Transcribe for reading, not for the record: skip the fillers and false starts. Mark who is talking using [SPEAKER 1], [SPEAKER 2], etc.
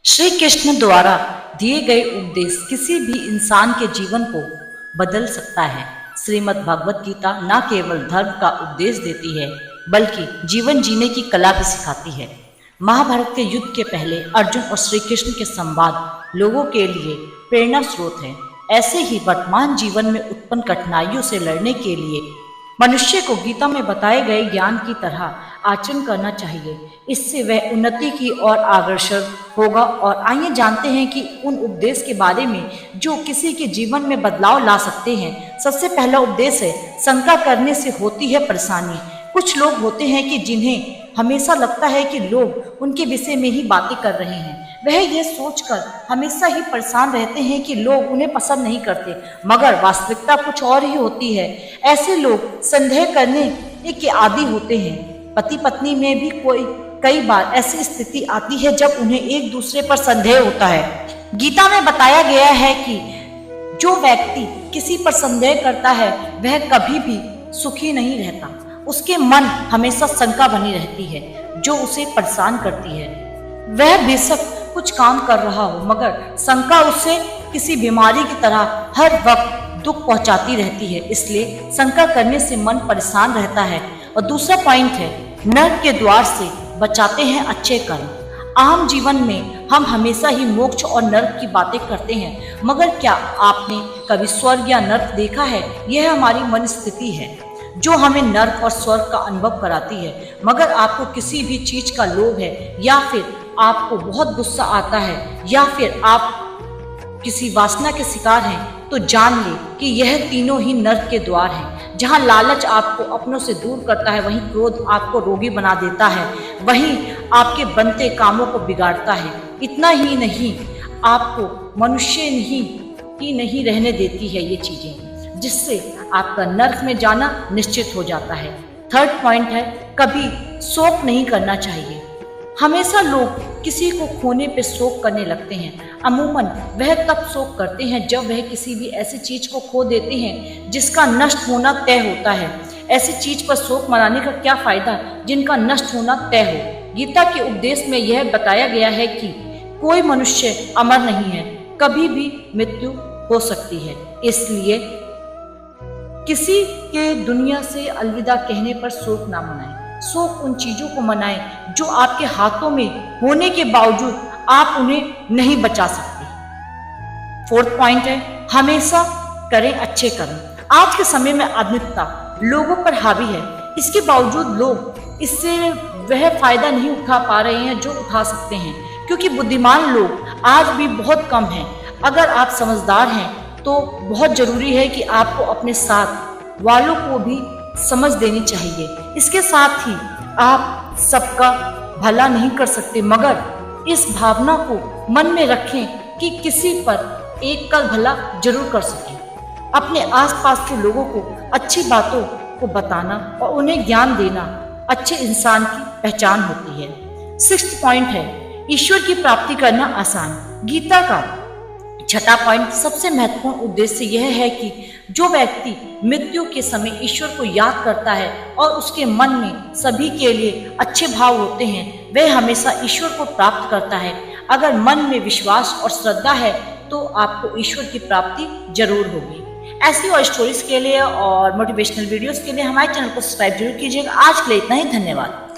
[SPEAKER 1] श्री कृष्ण द्वारा दिए गए उपदेश किसी भी इंसान के जीवन को बदल सकता है। श्रीमद् भगवत गीता न केवल धर्म का उपदेश देती है बल्कि जीवन जीने की कला भी सिखाती है। महाभारत के युद्ध के पहले अर्जुन और श्री कृष्ण के संवाद लोगों के लिए प्रेरणा स्रोत है। ऐसे ही वर्तमान जीवन में उत्पन्न कठिनाइयों से लड़ने के लिए मनुष्य को गीता में बताए गए ज्ञान की तरह आचरण करना चाहिए। इससे वह उन्नति की ओर अग्रसर होगा। और आइए जानते हैं कि उन उपदेश के बारे में जो किसी के जीवन में बदलाव ला सकते हैं। सबसे पहला उपदेश है, शंका करने से होती है परेशानी। कुछ लोग होते हैं कि जिन्हें हमेशा लगता है कि लोग उनके विषय में ही बातें कर रहे हैं। वह यह सोचकर हमेशा ही परेशान रहते हैं कि लोग उन्हें पसंद नहीं करते, मगर वास्तविकता कुछ और ही होती है। ऐसे लोग संदेह करने के आदी होते हैं। पति पत्नी में भी कई बार ऐसी स्थिति आती है जब उन्हें एक दूसरे पर संदेह होता है। गीता में बताया गया है कि जो व्यक्ति किसी पर संदेह करता है वह कभी भी सुखी नहीं रहता। उसके मन हमेशा शंका बनी रहती है जो उसे परेशान करती है। वह बेशक कुछ काम कर रहा हो मगर शंका उसे किसी बीमारी की तरह हर वक्त दुख पहुंचाती रहती है। इसलिए शंका करने से मन परेशान रहता है। और दूसरा पॉइंट है, नरक के द्वार से बचाते हैं अच्छे कर्म। आम जीवन में हम हमेशा ही मोक्ष और नरक की बातें करते हैं, मगर क्या आपने कभी स्वर्ग या नरक देखा है? यह हमारी मन स्थिति है जो हमें नरक और स्वर्ग का अनुभव कराती है। मगर आपको किसी भी चीज का लोभ है, या फिर आपको बहुत गुस्सा आता है, या फिर आप किसी वासना के शिकार हैं, तो जान ले कि यह तीनों ही नरक के द्वार हैं। जहां लालच आपको अपनों से दूर करता है, वहीं क्रोध आपको रोगी बना देता है, वहीं आपके बनते कामों को बिगाड़ता है। इतना ही नहीं, आपको मनुष्य ही नहीं रहने देती है ये चीजें, जिससे आपका नरक में जाना निश्चित हो जाता है। थर्ड पॉइंट है, कभी शोक नहीं करना चाहिए। हमेशा लोग किसी को खोने पे शोक करने लगते हैं। अमूमन वह तब शोक करते हैं जब वह किसी भी ऐसी चीज को खो देते हैं जिसका नष्ट होना तय होता है। ऐसी चीज पर शोक मनाने का क्या फायदा जिनका नष्ट होना तय हो। गीता के उपदेश में यह बताया गया है कि कोई मनुष्य अमर नहीं है, कभी भी मृत्यु हो सकती है। इसलिए किसी के दुनिया से अलविदा कहने पर शोक ना मनाएं। शोक उन चीजों को मनाएं जो आपके हाथों में होने के बावजूद आप उन्हें नहीं बचा सकते। फोर्थ पॉइंट है, हमेशा करें अच्छे कर्म। आज के समय में आधुनिकता लोगों पर हावी है, इसके बावजूद लोग इससे वह फायदा नहीं उठा पा रहे हैं जो उठा सकते हैं, क्योंकि बुद्धिमान लोग आज भी बहुत कम हैं। अगर आप समझदार हैं तो बहुत जरूरी है कि आपको अपने साथ वालों को भी समझ देनी चाहिए। इसके साथ ही आप सबका भला नहीं कर सकते, मगर इस भावना को मन में रखें कि किसी पर एक का भला जरूर कर सकें। अपने आसपास के लोगों को अच्छी बातों को बताना और उन्हें ज्ञान देना अच्छे इंसान की पहचान होती है। सिक्स्थ पॉइंट है, ईश्वर की प्राप्ति करना आसान। गीता का छठा पॉइंट सबसे महत्वपूर्ण उद्देश्य यह है कि जो व्यक्ति मृत्यु के समय ईश्वर को याद करता है और उसके मन में सभी के लिए अच्छे भाव होते हैं, वह हमेशा ईश्वर को प्राप्त करता है। अगर मन में विश्वास और श्रद्धा है तो आपको ईश्वर की प्राप्ति जरूर होगी। ऐसी और स्टोरीज के लिए और मोटिवेशनल वीडियोस के लिए हमारे चैनल को सब्सक्राइब जरूर कीजिएगा। आज के लिए इतना ही, धन्यवाद।